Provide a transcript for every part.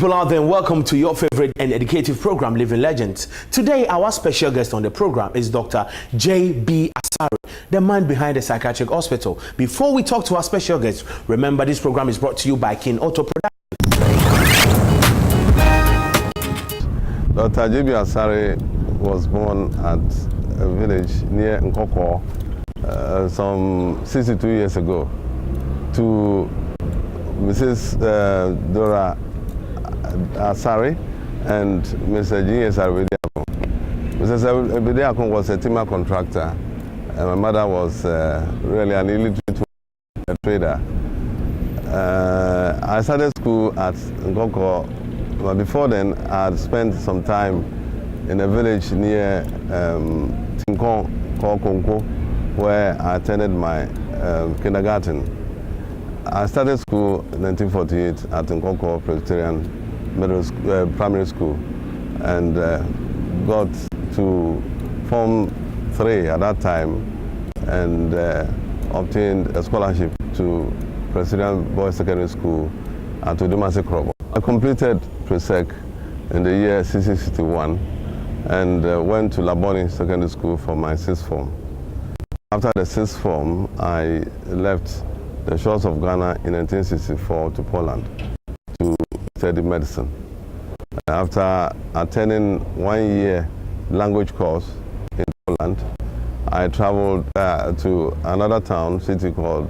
people out there, welcome to your favorite and educative program, Living Legends. Today, our special guest on the program is Dr. JB Asare, the man behind the psychiatric hospital. Before we talk to our special guest, remember this program is brought to you by King Auto Production. Dr. JB Asare was born at a village near Nkoko some 62 years ago to Mrs. Dora Asare and Mr. G. Asare. Mrs. Asare was a timber contractor, and my mother was really an illiterate trader. I started school at Nkoko, but before then I had spent some time in a village near Tinkon called Konko, where I attended my kindergarten. I started school in 1948 at Nkoko Presbyterian Primary School, and got to Form 3 at that time, and obtained a scholarship to Presbyterian Boys Secondary School at Udumasi Krobo. I completed Presec in the year 1961 and went to Laboni Secondary School for my sixth form. After the sixth form, I left the shores of Ghana in 1964 to Poland to study medicine. After attending 1 year language course in Poland, I traveled to another city called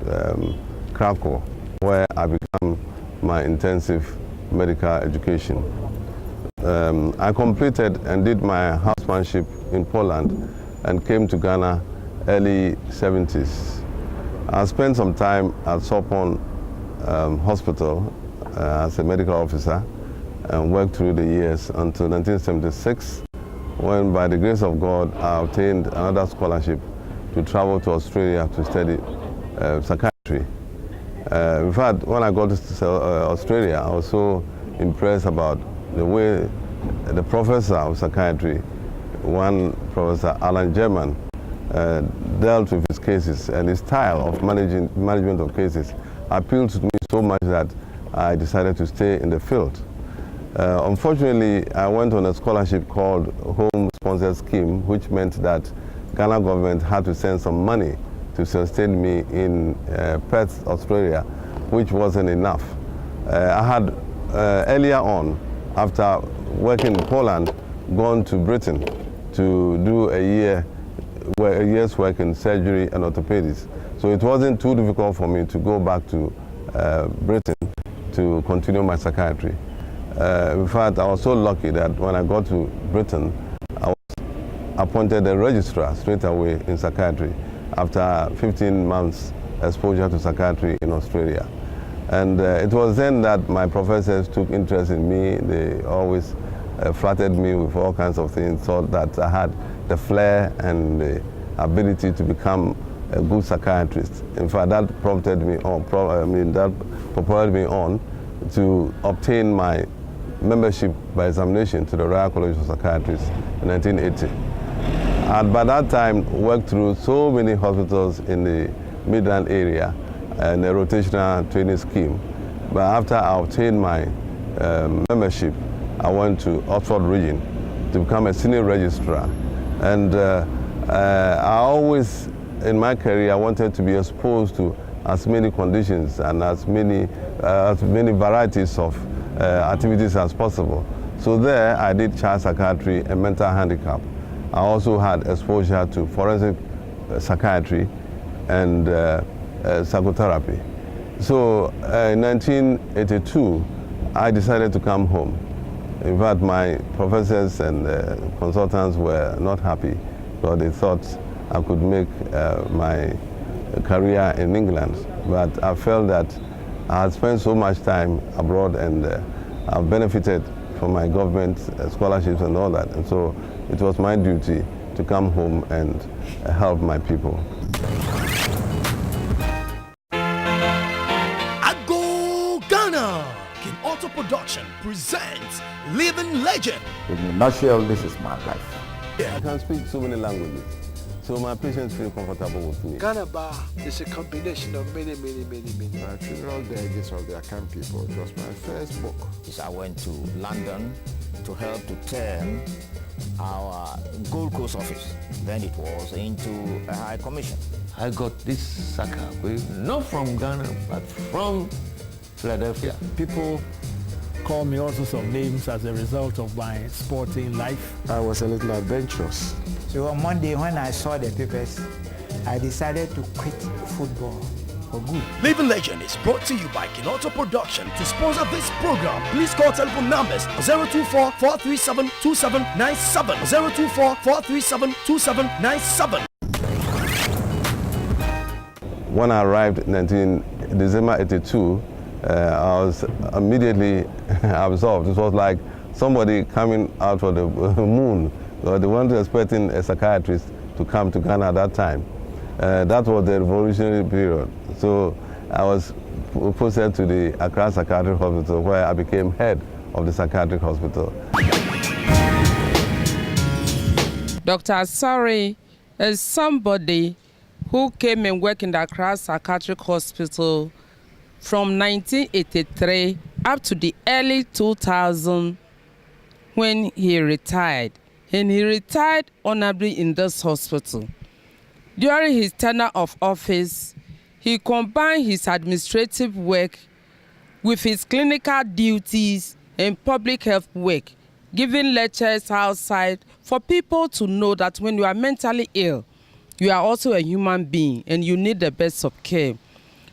Krakow, where I began my intensive medical education. I completed and did my housemanship in Poland and came to Ghana early 70s. I spent some time at Sopon Hospital as a medical officer and worked through the years until 1976, when by the grace of God I obtained another scholarship to travel to Australia to study psychiatry. In fact, when I got to Australia, I was so impressed about the way the professor of psychiatry, one Professor Alan German, dealt with his cases, and his style of management of cases appealed to me so much that I decided to stay in the field. Unfortunately, I went on a scholarship called Home Sponsored Scheme, which meant that Ghana government had to send some money to sustain me in Perth, Australia, which wasn't enough. I had earlier on, after working in Poland, gone to Britain to do a year's work in surgery and orthopedics. So it wasn't too difficult for me to go back to Britain to continue my psychiatry. In fact, I was so lucky that when I got to Britain, I was appointed a registrar straight away in psychiatry after 15 months exposure to psychiatry in Australia. And it was then that my professors took interest in me. They always flattered me with all kinds of things, thought that I had the flair and the ability to become a good psychiatrist. In fact, that propelled me on to obtain my membership by examination to the Royal College of Psychiatrists in 1980. I had by that time worked through so many hospitals in the Midland area and a rotational training scheme. But after I obtained my membership, I went to Oxford region to become a senior registrar. And I always, in my career, I wanted to be exposed to as many conditions and as many varieties of activities as possible. So there I did child psychiatry and mental handicap. I also had exposure to forensic psychiatry and psychotherapy. So in 1982, I decided to come home. In fact, my professors and consultants were not happy, because they thought I could make my career in England. But I felt that I had spent so much time abroad, and I've benefited from my government scholarships and all that. And so it was my duty to come home and help my people. King Auto Production presents Living Legend. In a nutshell, this is my life. I can speak so many languages. So my patients feel comfortable with me. Ghana Bar is a combination of many. My funeral delegates of the Akan people. It was my first book. I went to London to help to turn our Gold Coast office, then it was, into a high commission. I got this sucker, not from Ghana, but from Philadelphia. People call me all sorts of names as a result of my sporting life. I was a little adventurous. So on Monday, when I saw the papers, I decided to quit football for good. Living Legend is brought to you by Kinoto Production. To sponsor this program, please call telephone numbers 024-437-2797, 024-437-2797. When I arrived in December 82, I was immediately absorbed. It was like somebody coming out of the moon. They weren't expecting a psychiatrist to come to Ghana at that time. That was the revolutionary period. So I was posted to the Accra Psychiatric Hospital, where I became head of the psychiatric hospital. Dr. Asare is somebody who came and worked in the Accra Psychiatric Hospital from 1983 up to the early 2000 when he retired. And he retired honorably in this hospital. During his tenure of office, he combined his administrative work with his clinical duties and public health work, giving lectures outside for people to know that when you are mentally ill, you are also a human being and you need the best of care.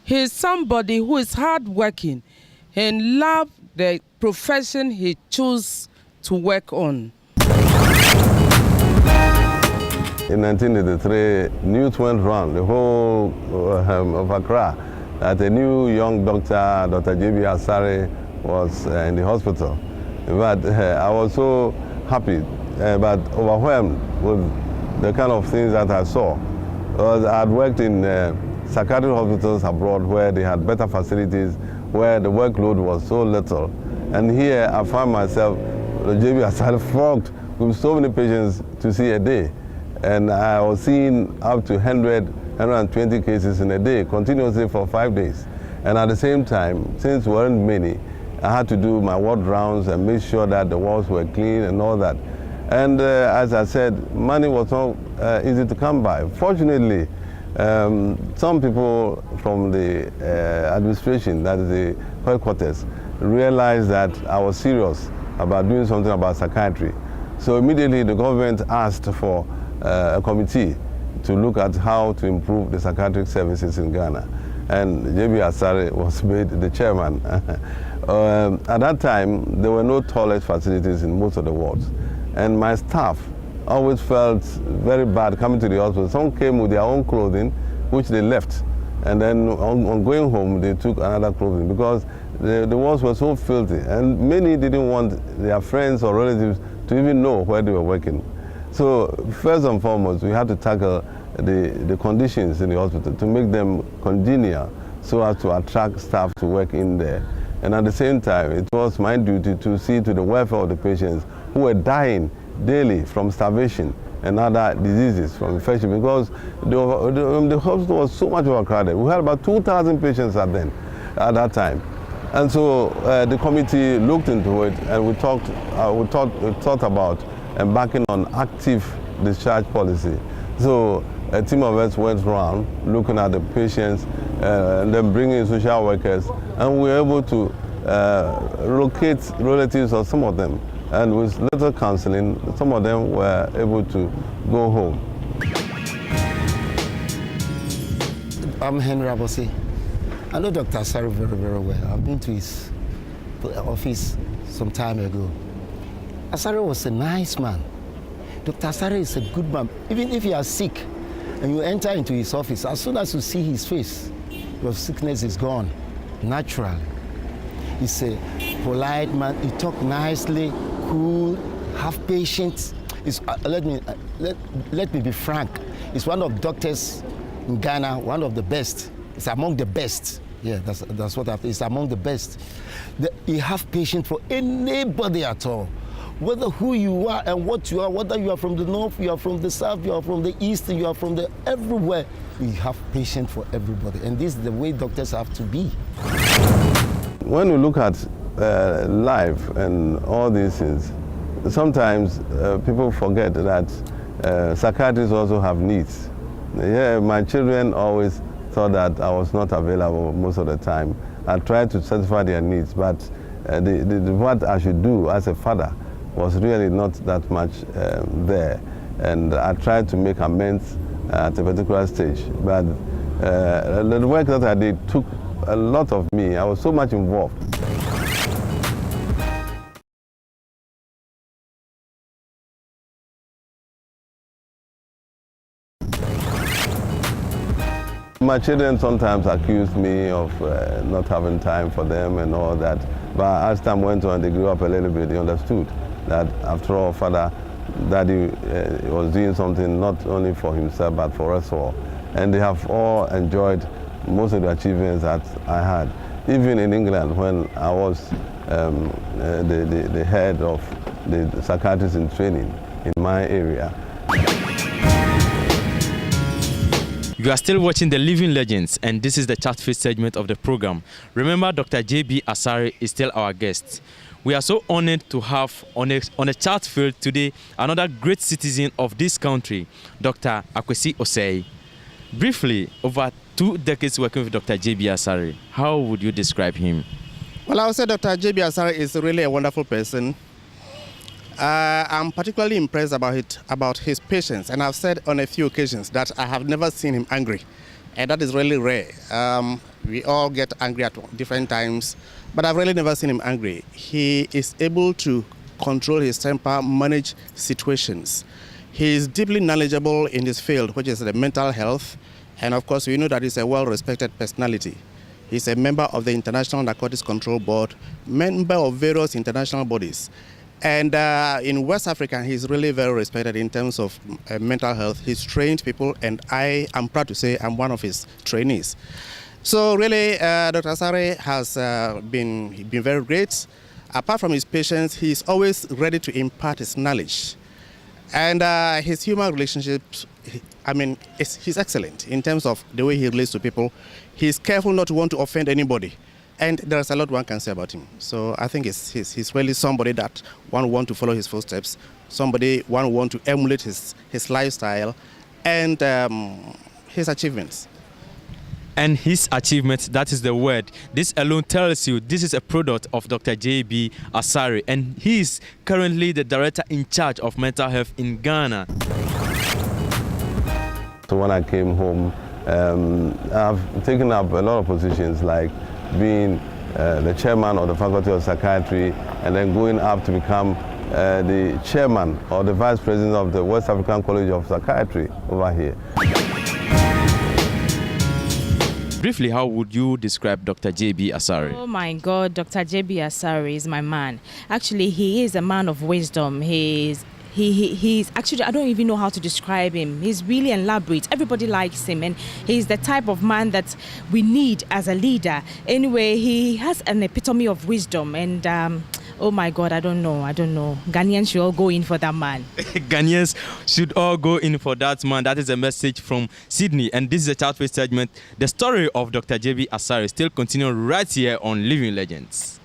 He is somebody who is hardworking and loves the profession he chose to work on. In 1983, news went round the whole of Accra that a new young doctor, Dr. JB Asare, was in the hospital. But I was so happy, but overwhelmed with the kind of things that I saw. Because I had worked in psychiatric hospitals abroad where they had better facilities, where the workload was so little. And here I found myself, JB Asare, flogged with so many patients to see a day. And I was seeing up to 120 cases in a day, continuously for 5 days. And at the same time, since there weren't many, I had to do my ward rounds and make sure that the wards were clean and all that. And as I said, money was not easy to come by. Fortunately, some people from the administration, that is the headquarters, realized that I was serious about doing something about psychiatry. So immediately the government asked for a committee to look at how to improve the psychiatric services in Ghana. And JB Asare was made the chairman. At that time, there were no toilet facilities in most of the wards. And my staff always felt very bad coming to the hospital. Some came with their own clothing, which they left. And then on going home, they took another clothing because the wards were so filthy. And many didn't want their friends or relatives to even know where they were working. So first and foremost, we had to tackle the conditions in the hospital to make them congenial so as to attract staff to work in there. And at the same time, it was my duty to see to the welfare of the patients who were dying daily from starvation and other diseases from infection because the hospital was so much overcrowded. We had about 2,000 patients at that time. And so the committee looked into it and we thought about embarking on active discharge policy. So a team of us went around looking at the patients and then bringing in social workers, and we were able to locate relatives of some of them. And with little counseling, some of them were able to go home. I'm Henry Abose. I know Dr. Asare very, very well. I've been to his office some time ago. Asare was a nice man. Dr. Asare is a good man. Even if you are sick and you enter into his office, as soon as you see his face, your sickness is gone, naturally. He's a polite man. He talks nicely, cool, have patience. Let me be frank. He's one of the doctors in Ghana, one of the best. It's among the best. Yeah, that's what I think. It's among the best. He have patience for anybody at all. whether who you are and what you are, whether you are from the north, you are from the south, you are from the east, you are from the everywhere. We have patience for everybody, and this is the way doctors have to be. When we look at life and all these things, sometimes people forget that psychiatrists also have needs. Yeah, my children always thought that I was not available most of the time. I tried to satisfy their needs, but what I should do as a father was really not that much there. And I tried to make amends at a particular stage. But the work that I did took a lot of me. I was so much involved. My children sometimes accused me of not having time for them and all that. But as time went on, they grew up a little bit. They understood that after all, Daddy was doing something not only for himself, but for us all. And they have all enjoyed most of the achievements that I had. Even in England, when I was the head of the psychiatrists in training in my area. You are still watching The Living Legends, and this is the chat-field segment of the program. Remember, Dr. JB Asare is still our guest. We are so honored to have on a chat field today another great citizen of this country, Dr. Akwesi Osei. Briefly, over 2 decades working with Dr. JB Asare, how would you describe him? Well, I would say Dr. JB Asare is really a wonderful person. I'm particularly impressed about his patience, and I've said on a few occasions that I have never seen him angry, and that is really rare. We all get angry at different times, but I've really never seen him angry. He is able to control his temper, manage situations. He is deeply knowledgeable in his field, which is the mental health, and of course we know that he's a well-respected personality. He's a member of the International Narcotics Control Board, member of various international bodies. And in West Africa, he's really very respected in terms of mental health. He's trained people, and I am proud to say I'm one of his trainees. So really, Dr. Asare has been very great. Apart from his patience, he's always ready to impart his knowledge. And his human relationships, he's excellent in terms of the way he relates to people. He's careful not to want to offend anybody. And there's a lot one can say about him. So I think he's really somebody that one want to follow his footsteps, somebody one want to emulate his lifestyle and his achievements. And his achievements, that is the word. This alone tells you this is a product of Dr. JB Asare, and he is currently the director in charge of mental health in Ghana. So when I came home, I've taken up a lot of positions, like being the chairman of the Faculty of Psychiatry, and then going up to become the chairman or the vice president of the West African College of Psychiatry over here. Briefly, how would you describe Dr. JB Asare? Oh my God, Dr. JB Asare is my man. Actually, he is a man of wisdom. He's actually, I don't even know how to describe him. He's really elaborate. Everybody likes him, and he's the type of man that we need as a leader. Anyway, he has an epitome of wisdom, and oh my God, I don't know. Ghanaians should all go in for that man. Ghanaians should all go in for that man. That is a message from Sydney, and this is a chat-field segment. The story of Dr. JB Asare still continuing right here on Living Legends.